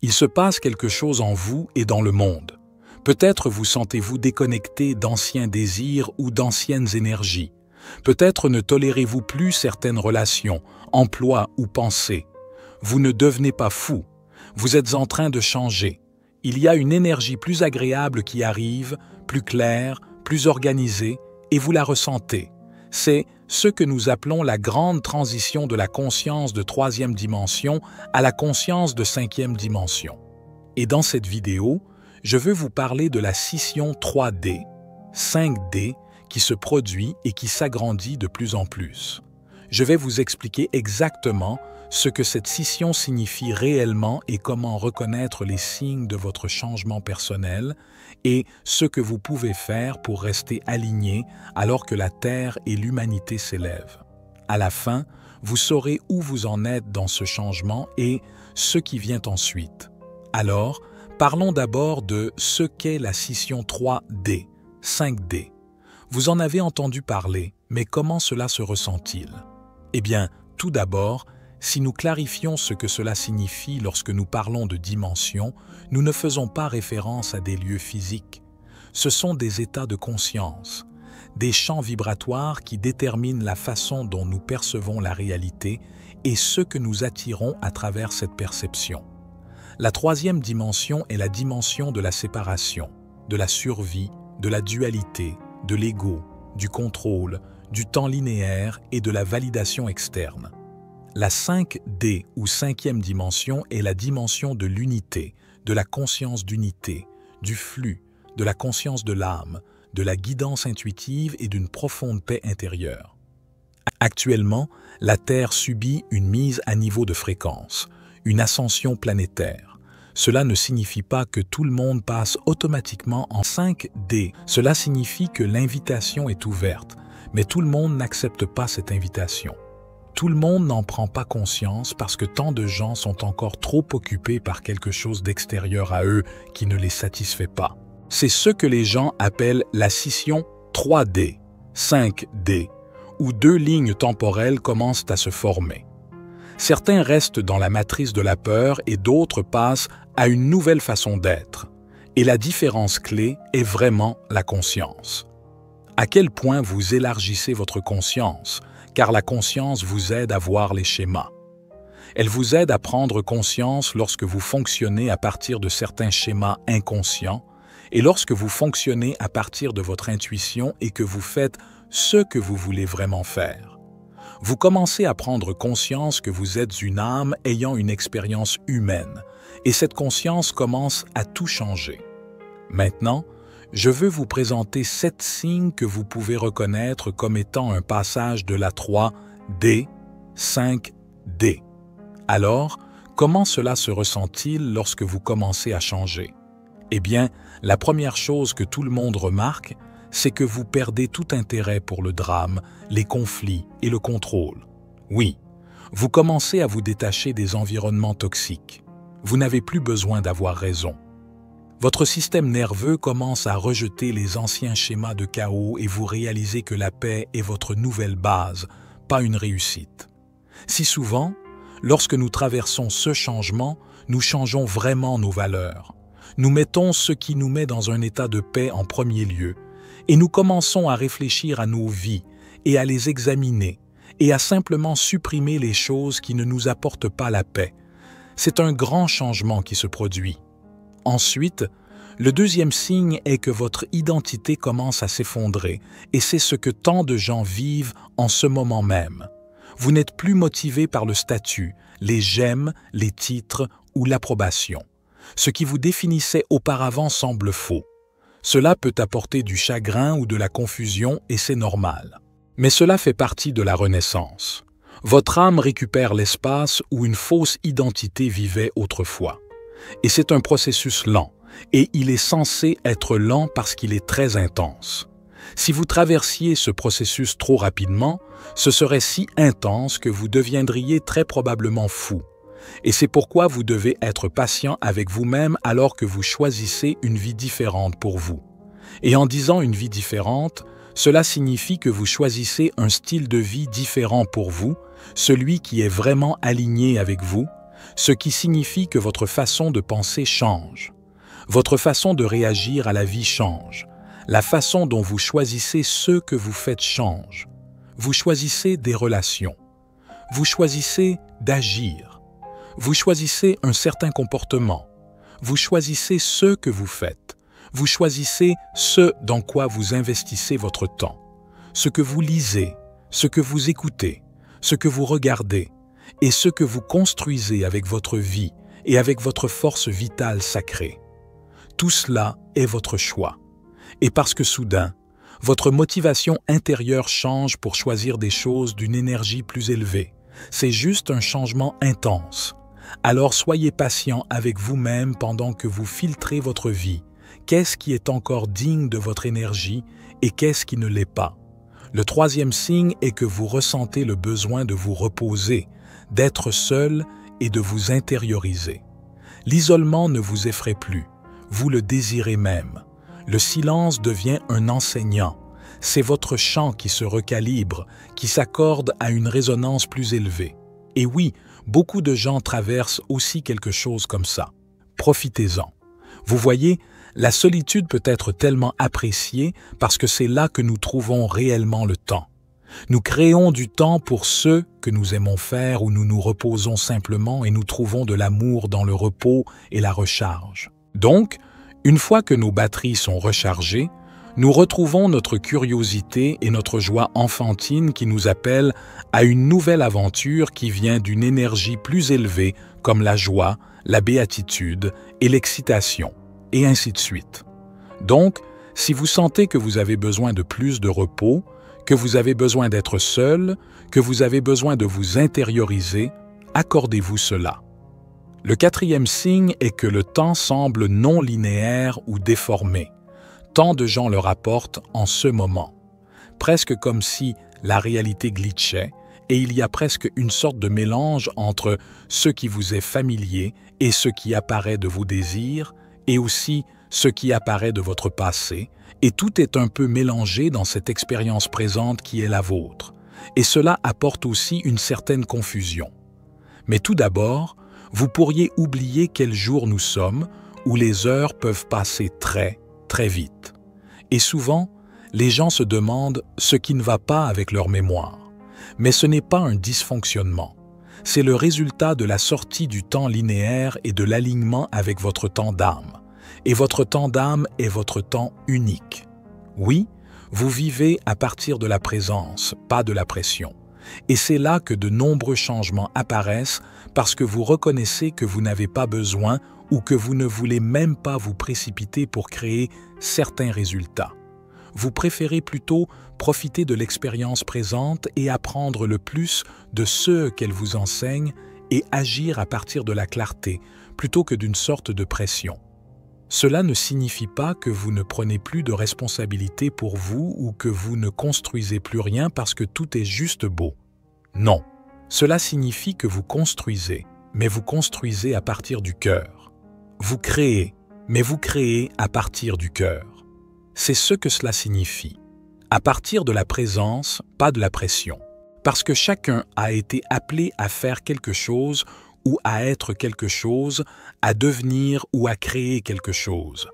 Il se passe quelque chose en vous et dans le monde. Peut-être vous sentez-vous déconnecté d'anciens désirs ou d'anciennes énergies. Peut-être ne tolérez-vous plus certaines relations, emplois ou pensées. Vous ne devenez pas fou. Vous êtes en train de changer. Il y a une énergie plus agréable qui arrive, plus claire, plus organisée, et vous la ressentez. C'est ce que nous appelons la grande transition de la conscience de 3e dimension à la conscience de 5e dimension. Et dans cette vidéo, je veux vous parler de la scission 3D, 5D, qui se produit et qui s'agrandit de plus en plus. Je vais vous expliquer exactement ce que cette scission signifie réellement et comment reconnaître les signes de votre changement personnel et ce que vous pouvez faire pour rester aligné alors que la Terre et l'humanité s'élèvent. À la fin, vous saurez où vous en êtes dans ce changement et ce qui vient ensuite. Alors, parlons d'abord de ce qu'est la scission 3D, 5D. Vous en avez entendu parler, mais comment cela se ressent-il? Eh bien, tout d'abord, si nous clarifions ce que cela signifie lorsque nous parlons de dimension, nous ne faisons pas référence à des lieux physiques. Ce sont des états de conscience, des champs vibratoires qui déterminent la façon dont nous percevons la réalité et ce que nous attirons à travers cette perception. La 3e dimension est la dimension de la séparation, de la survie, de la dualité, de l'ego, du contrôle, du temps linéaire et de la validation externe. La 5D ou 5e dimension est la dimension de l'unité, de la conscience d'unité, du flux, de la conscience de l'âme, de la guidance intuitive et d'une profonde paix intérieure. Actuellement, la Terre subit une mise à niveau de fréquence, une ascension planétaire. Cela ne signifie pas que tout le monde passe automatiquement en 5D. Cela signifie que l'invitation est ouverte, mais tout le monde n'accepte pas cette invitation. Tout le monde n'en prend pas conscience parce que tant de gens sont encore trop occupés par quelque chose d'extérieur à eux qui ne les satisfait pas. C'est ce que les gens appellent la scission 3D, 5D, où 2 lignes temporelles commencent à se former. Certains restent dans la matrice de la peur et d'autres passent à une nouvelle façon d'être. Et la différence clé est vraiment la conscience. À quel point vous élargissez votre conscience, car la conscience vous aide à voir les schémas. Elle vous aide à prendre conscience lorsque vous fonctionnez à partir de certains schémas inconscients et lorsque vous fonctionnez à partir de votre intuition et que vous faites ce que vous voulez vraiment faire. Vous commencez à prendre conscience que vous êtes une âme ayant une expérience humaine et cette conscience commence à tout changer. Maintenant, je veux vous présenter 7 signes que vous pouvez reconnaître comme étant un passage de la 3D, 5D. Alors, comment cela se ressent-il lorsque vous commencez à changer? Eh bien, la première chose que tout le monde remarque, c'est que vous perdez tout intérêt pour le drame, les conflits et le contrôle. Oui, vous commencez à vous détacher des environnements toxiques. Vous n'avez plus besoin d'avoir raison. Votre système nerveux commence à rejeter les anciens schémas de chaos et vous réalisez que la paix est votre nouvelle base, pas une réussite. Si souvent, lorsque nous traversons ce changement, nous changeons vraiment nos valeurs. Nous mettons ce qui nous met dans un état de paix en premier lieu et nous commençons à réfléchir à nos vies et à les examiner et à simplement supprimer les choses qui ne nous apportent pas la paix. C'est un grand changement qui se produit. Ensuite, le deuxième signe est que votre identité commence à s'effondrer et c'est ce que tant de gens vivent en ce moment même. Vous n'êtes plus motivé par le statut, les j'aime, les titres ou l'approbation. Ce qui vous définissait auparavant semble faux. Cela peut apporter du chagrin ou de la confusion et c'est normal. Mais cela fait partie de la renaissance. Votre âme récupère l'espace où une fausse identité vivait autrefois. Et c'est un processus lent, et il est censé être lent parce qu'il est très intense. Si vous traversiez ce processus trop rapidement, ce serait si intense que vous deviendriez très probablement fou. Et c'est pourquoi vous devez être patient avec vous-même alors que vous choisissez une vie différente pour vous. Et en disant une vie différente, cela signifie que vous choisissez un style de vie différent pour vous, celui qui est vraiment aligné avec vous, ce qui signifie que votre façon de penser change. Votre façon de réagir à la vie change. La façon dont vous choisissez ce que vous faites change. Vous choisissez des relations. Vous choisissez d'agir. Vous choisissez un certain comportement. Vous choisissez ce que vous faites. Vous choisissez ce dans quoi vous investissez votre temps. Ce que vous lisez, ce que vous écoutez, ce que vous regardez et ce que vous construisez avec votre vie et avec votre force vitale sacrée. Tout cela est votre choix. Et parce que soudain, votre motivation intérieure change pour choisir des choses d'une énergie plus élevée. C'est juste un changement intense. Alors soyez patient avec vous-même pendant que vous filtrez votre vie. Qu'est-ce qui est encore digne de votre énergie et qu'est-ce qui ne l'est pas? Le troisième signe est que vous ressentez le besoin de vous reposer, d'être seul et de vous intérioriser. L'isolement ne vous effraie plus, vous le désirez même. Le silence devient un enseignant. C'est votre chant qui se recalibre, qui s'accorde à une résonance plus élevée. Et oui, beaucoup de gens traversent aussi quelque chose comme ça. Profitez-en. Vous voyez, la solitude peut être tellement appréciée parce que c'est là que nous trouvons réellement le temps. Nous créons du temps pour ce que nous aimons faire où nous nous reposons simplement et nous trouvons de l'amour dans le repos et la recharge. Donc, une fois que nos batteries sont rechargées, nous retrouvons notre curiosité et notre joie enfantine qui nous appellent à une nouvelle aventure qui vient d'une énergie plus élevée comme la joie, la béatitude et l'excitation, et ainsi de suite. Donc, si vous sentez que vous avez besoin de plus de repos, que vous avez besoin d'être seul, que vous avez besoin de vous intérioriser, accordez-vous cela. Le quatrième signe est que le temps semble non linéaire ou déformé. Tant de gens le rapportent en ce moment. Presque comme si la réalité glitchait et il y a presque une sorte de mélange entre ce qui vous est familier et ce qui apparaît de vos désirs et aussi ce qui apparaît de votre passé, et tout est un peu mélangé dans cette expérience présente qui est la vôtre. Et cela apporte aussi une certaine confusion. Mais tout d'abord, vous pourriez oublier quel jour nous sommes, où les heures peuvent passer très vite. Et souvent, les gens se demandent ce qui ne va pas avec leur mémoire. Mais ce n'est pas un dysfonctionnement. C'est le résultat de la sortie du temps linéaire et de l'alignement avec votre temps d'âme. Et votre temps d'âme est votre temps unique. Oui, vous vivez à partir de la présence, pas de la pression. Et c'est là que de nombreux changements apparaissent parce que vous reconnaissez que vous n'avez pas besoin ou que vous ne voulez même pas vous précipiter pour créer certains résultats. Vous préférez plutôt profiter de l'expérience présente et apprendre le plus de ce qu'elle vous enseigne et agir à partir de la clarté plutôt que d'une sorte de pression. Cela ne signifie pas que vous ne prenez plus de responsabilité pour vous ou que vous ne construisez plus rien parce que tout est juste beau. Non, cela signifie que vous construisez, mais vous construisez à partir du cœur. Vous créez, mais vous créez à partir du cœur. C'est ce que cela signifie. À partir de la présence, pas de la pression. Parce que chacun a été appelé à faire quelque chose ou à être quelque chose, à devenir ou à créer quelque chose.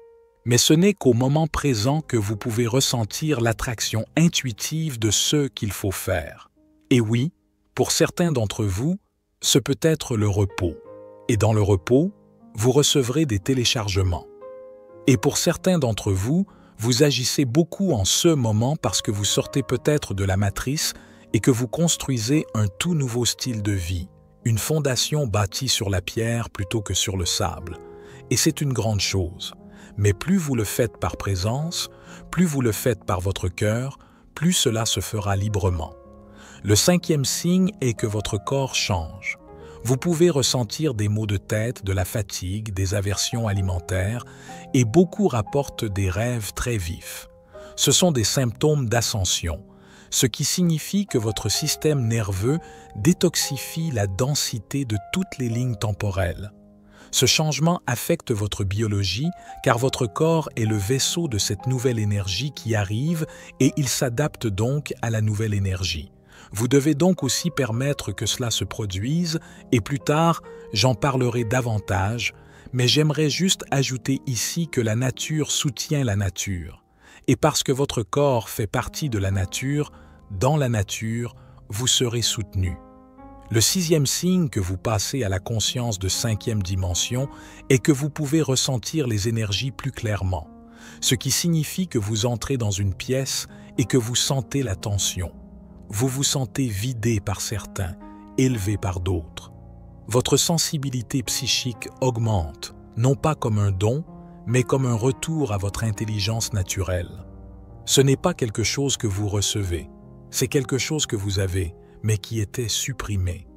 Mais ce n'est qu'au moment présent que vous pouvez ressentir l'attraction intuitive de ce qu'il faut faire. Et oui, pour certains d'entre vous, ce peut être le repos. Et dans le repos, vous recevrez des téléchargements. Et pour certains d'entre vous, vous agissez beaucoup en ce moment parce que vous sortez peut-être de la matrice et que vous construisez un tout nouveau style de vie, une fondation bâtie sur la pierre plutôt que sur le sable. Et c'est une grande chose. Mais plus vous le faites par présence, plus vous le faites par votre cœur, plus cela se fera librement. Le cinquième signe est que votre corps change. Vous pouvez ressentir des maux de tête, de la fatigue, des aversions alimentaires, et beaucoup rapportent des rêves très vifs. Ce sont des symptômes d'ascension, ce qui signifie que votre système nerveux détoxifie la densité de toutes les lignes temporelles. Ce changement affecte votre biologie car votre corps est le vaisseau de cette nouvelle énergie qui arrive et il s'adapte donc à la nouvelle énergie. Vous devez donc aussi permettre que cela se produise, et plus tard, j'en parlerai davantage, mais j'aimerais juste ajouter ici que la nature soutient la nature. Et parce que votre corps fait partie de la nature, dans la nature, vous serez soutenu. Le 6e signe que vous passez à la conscience de 5e dimension est que vous pouvez ressentir les énergies plus clairement, ce qui signifie que vous entrez dans une pièce et que vous sentez la tension. Vous vous sentez vidé par certains, élevé par d'autres. Votre sensibilité psychique augmente, non pas comme un don, mais comme un retour à votre intelligence naturelle. Ce n'est pas quelque chose que vous recevez, c'est quelque chose que vous avez, mais qui était supprimé.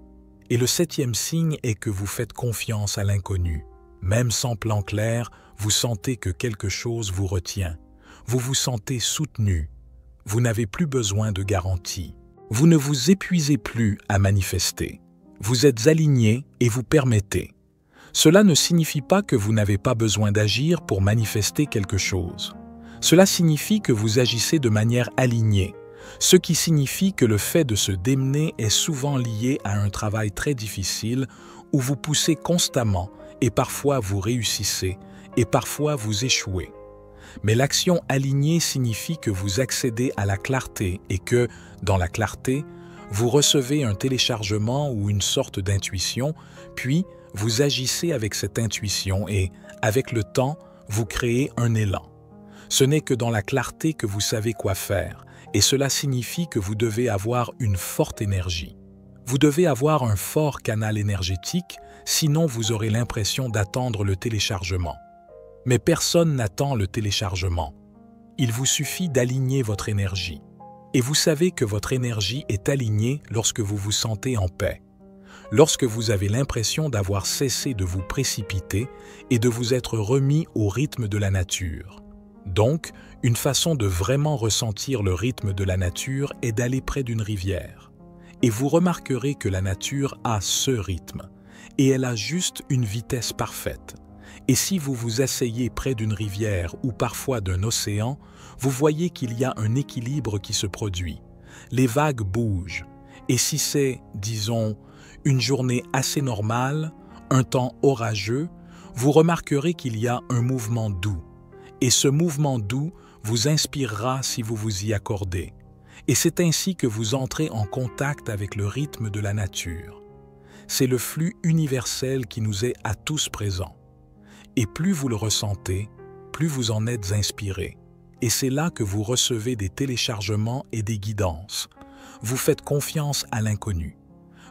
Et le 7e signe est que vous faites confiance à l'inconnu. Même sans plan clair, vous sentez que quelque chose vous retient. Vous vous sentez soutenu. Vous n'avez plus besoin de garantie. Vous ne vous épuisez plus à manifester. Vous êtes aligné et vous permettez. Cela ne signifie pas que vous n'avez pas besoin d'agir pour manifester quelque chose. Cela signifie que vous agissez de manière alignée, ce qui signifie que le fait de se démener est souvent lié à un travail très difficile où vous poussez constamment et parfois vous réussissez et parfois vous échouez. Mais l'action alignée signifie que vous accédez à la clarté et que, dans la clarté, vous recevez un téléchargement ou une sorte d'intuition, puis vous agissez avec cette intuition et, avec le temps, vous créez un élan. Ce n'est que dans la clarté que vous savez quoi faire, et cela signifie que vous devez avoir une forte énergie. Vous devez avoir un fort canal énergétique, sinon vous aurez l'impression d'attendre le téléchargement. Mais personne n'attend le téléchargement. Il vous suffit d'aligner votre énergie. Et vous savez que votre énergie est alignée lorsque vous vous sentez en paix. Lorsque vous avez l'impression d'avoir cessé de vous précipiter et de vous être remis au rythme de la nature. Donc, une façon de vraiment ressentir le rythme de la nature est d'aller près d'une rivière. Et vous remarquerez que la nature a ce rythme, et elle a juste une vitesse parfaite. Et si vous vous asseyez près d'une rivière ou parfois d'un océan, vous voyez qu'il y a un équilibre qui se produit. Les vagues bougent, et si c'est, disons, une journée assez normale, un temps orageux, vous remarquerez qu'il y a un mouvement doux. Et ce mouvement doux vous inspirera si vous vous y accordez. Et c'est ainsi que vous entrez en contact avec le rythme de la nature. C'est le flux universel qui nous est à tous présent. Et plus vous le ressentez, plus vous en êtes inspiré. Et c'est là que vous recevez des téléchargements et des guidances. Vous faites confiance à l'inconnu.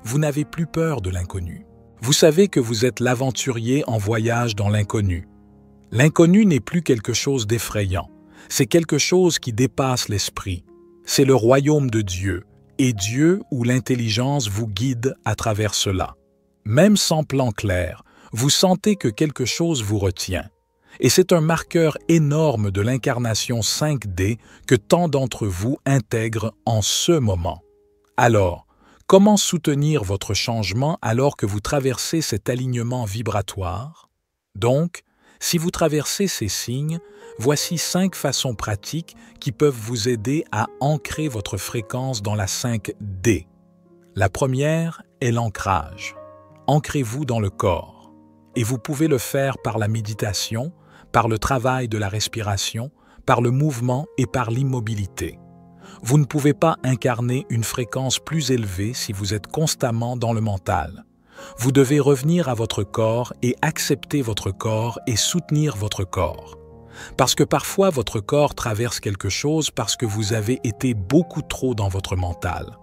Vous n'avez plus peur de l'inconnu. Vous savez que vous êtes l'aventurier en voyage dans l'inconnu. L'inconnu n'est plus quelque chose d'effrayant. C'est quelque chose qui dépasse l'esprit. C'est le royaume de Dieu, et Dieu ou l'intelligence vous guide à travers cela. Même sans plan clair, vous sentez que quelque chose vous retient. Et c'est un marqueur énorme de l'incarnation 5D que tant d'entre vous intègrent en ce moment. Alors, comment soutenir votre changement alors que vous traversez cet alignement vibratoire? Donc, si vous traversez ces signes, voici 5 façons pratiques qui peuvent vous aider à ancrer votre fréquence dans la 5D. La première est l'ancrage. Ancrez-vous dans le corps. Et vous pouvez le faire par la méditation, par le travail de la respiration, par le mouvement et par l'immobilité. Vous ne pouvez pas incarner une fréquence plus élevée si vous êtes constamment dans le mental. Vous devez revenir à votre corps et accepter votre corps et soutenir votre corps. Parce que parfois votre corps traverse quelque chose parce que vous avez été beaucoup trop dans votre mental.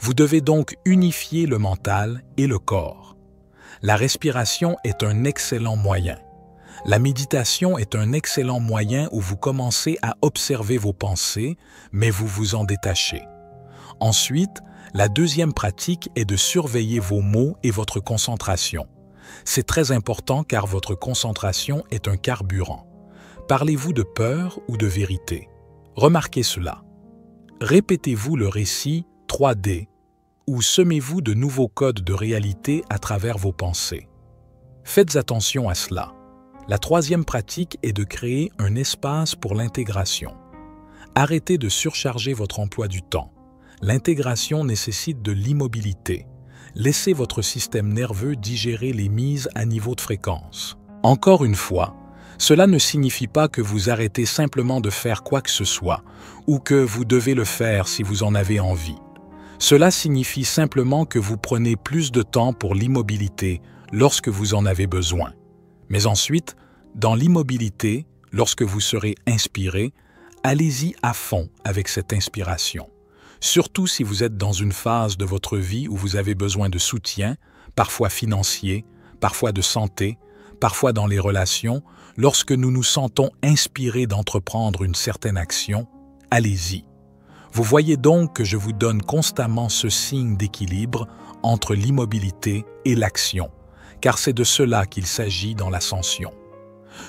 Vous devez donc unifier le mental et le corps. La respiration est un excellent moyen. La méditation est un excellent moyen où vous commencez à observer vos pensées, mais vous vous en détachez. Ensuite, la deuxième pratique est de surveiller vos mots et votre concentration. C'est très important car votre concentration est un carburant. Parlez-vous de peur ou de vérité? Remarquez cela. Répétez-vous le récit 3D ou semez-vous de nouveaux codes de réalité à travers vos pensées. Faites attention à cela. La troisième pratique est de créer un espace pour l'intégration. Arrêtez de surcharger votre emploi du temps. L'intégration nécessite de l'immobilité. Laissez votre système nerveux digérer les mises à niveau de fréquence. Encore une fois, cela ne signifie pas que vous arrêtez simplement de faire quoi que ce soit, ou que vous devez le faire si vous en avez envie. Cela signifie simplement que vous prenez plus de temps pour l'immobilité lorsque vous en avez besoin. Mais ensuite, dans l'immobilité, lorsque vous serez inspiré, allez-y à fond avec cette inspiration. Surtout si vous êtes dans une phase de votre vie où vous avez besoin de soutien, parfois financier, parfois de santé, parfois dans les relations, lorsque nous nous sentons inspirés d'entreprendre une certaine action, allez-y. Vous voyez donc que je vous donne constamment ce signe d'équilibre entre l'immobilité et l'action, car c'est de cela qu'il s'agit dans l'ascension.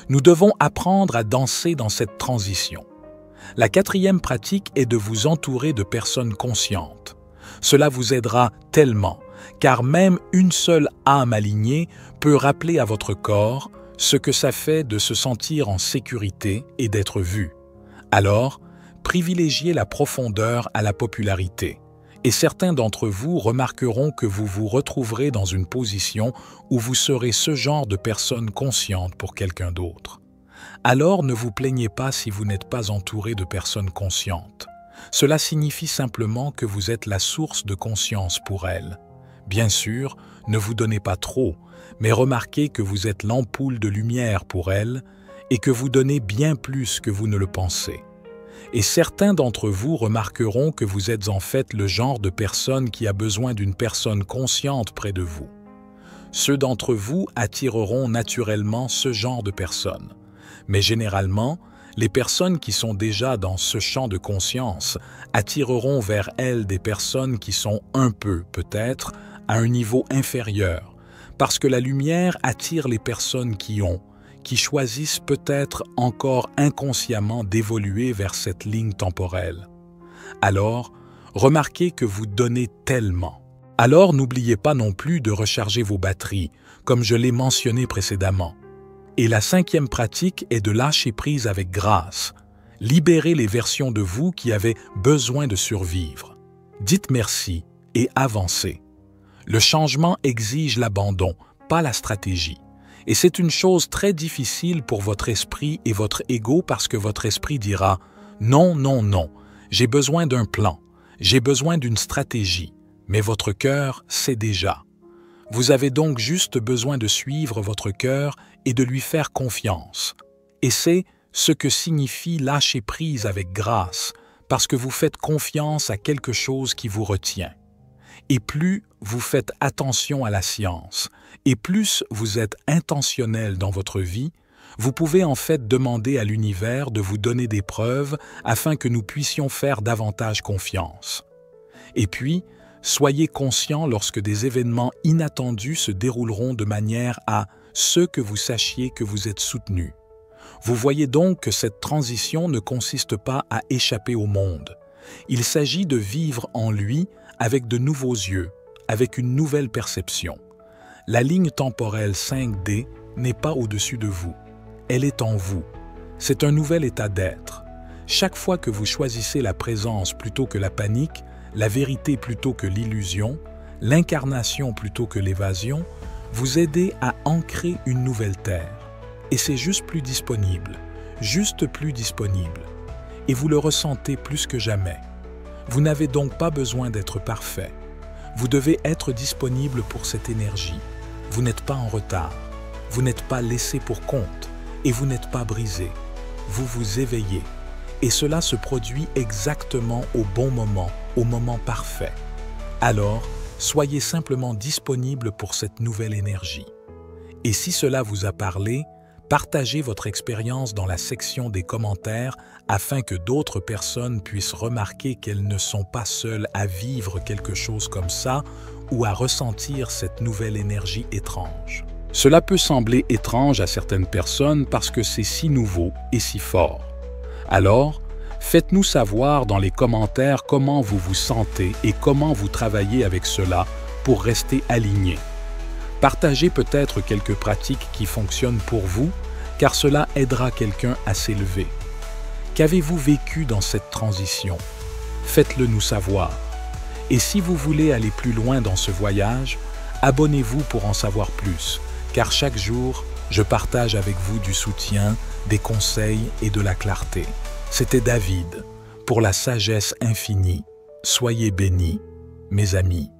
Nous devons apprendre à danser dans cette transition. La quatrième pratique est de vous entourer de personnes conscientes. Cela vous aidera tellement, car même une seule âme alignée peut rappeler à votre corps ce que ça fait de se sentir en sécurité et d'être vu. Alors, privilégiez la profondeur à la popularité. Et certains d'entre vous remarqueront que vous vous retrouverez dans une position où vous serez ce genre de personne consciente pour quelqu'un d'autre. Alors ne vous plaignez pas si vous n'êtes pas entouré de personnes conscientes. Cela signifie simplement que vous êtes la source de conscience pour elles. Bien sûr, ne vous donnez pas trop, mais remarquez que vous êtes l'ampoule de lumière pour elles et que vous donnez bien plus que vous ne le pensez. Et certains d'entre vous remarqueront que vous êtes en fait le genre de personne qui a besoin d'une personne consciente près de vous. Ceux d'entre vous attireront naturellement ce genre de personnes. Mais généralement, les personnes qui sont déjà dans ce champ de conscience attireront vers elles des personnes qui sont un peu, peut-être, à un niveau inférieur, parce que la lumière attire les personnes qui choisissent peut-être encore inconsciemment d'évoluer vers cette ligne temporelle. Alors, remarquez que vous donnez tellement. Alors n'oubliez pas non plus de recharger vos batteries, comme je l'ai mentionné précédemment. Et la cinquième pratique est de lâcher prise avec grâce. Libérez les versions de vous qui avaient besoin de survivre. Dites merci et avancez. Le changement exige l'abandon, pas la stratégie. Et c'est une chose très difficile pour votre esprit et votre ego parce que votre esprit dira « Non, non, non, j'ai besoin d'un plan, j'ai besoin d'une stratégie. » Mais votre cœur sait déjà. Vous avez donc juste besoin de suivre votre cœur et de lui faire confiance. Et c'est ce que signifie lâcher prise avec grâce, parce que vous faites confiance à quelque chose qui vous retient. Et plus vous faites attention à la science, et plus vous êtes intentionnel dans votre vie, vous pouvez en fait demander à l'univers de vous donner des preuves afin que nous puissions faire davantage confiance. Et puis, soyez conscient lorsque des événements inattendus se dérouleront de manière à ce que vous sachiez que vous êtes soutenu. Vous voyez donc que cette transition ne consiste pas à échapper au monde. Il s'agit de vivre en lui avec de nouveaux yeux, avec une nouvelle perception. La ligne temporelle 5D n'est pas au-dessus de vous. Elle est en vous. C'est un nouvel état d'être. Chaque fois que vous choisissez la présence plutôt que la panique, la vérité plutôt que l'illusion, l'incarnation plutôt que l'évasion, vous aidez à ancrer une nouvelle terre. Et c'est juste plus disponible, juste plus disponible. Et vous le ressentez plus que jamais. Vous n'avez donc pas besoin d'être parfait. Vous devez être disponible pour cette énergie. Vous n'êtes pas en retard. Vous n'êtes pas laissé pour compte. Et vous n'êtes pas brisé. Vous vous éveillez. Et cela se produit exactement au bon moment, au moment parfait. Alors, soyez simplement disponible pour cette nouvelle énergie. Et si cela vous a parlé, partagez votre expérience dans la section des commentaires afin que d'autres personnes puissent remarquer qu'elles ne sont pas seules à vivre quelque chose comme ça ou à ressentir cette nouvelle énergie étrange. Cela peut sembler étrange à certaines personnes parce que c'est si nouveau et si fort. Alors, faites-nous savoir dans les commentaires comment vous vous sentez et comment vous travaillez avec cela pour rester aligné. Partagez peut-être quelques pratiques qui fonctionnent pour vous, car cela aidera quelqu'un à s'élever. Qu'avez-vous vécu dans cette transition? Faites-le nous savoir. Et si vous voulez aller plus loin dans ce voyage, abonnez-vous pour en savoir plus, car chaque jour, je partage avec vous du soutien, des conseils et de la clarté. C'était David, pour la sagesse infinie. Soyez bénis, mes amis.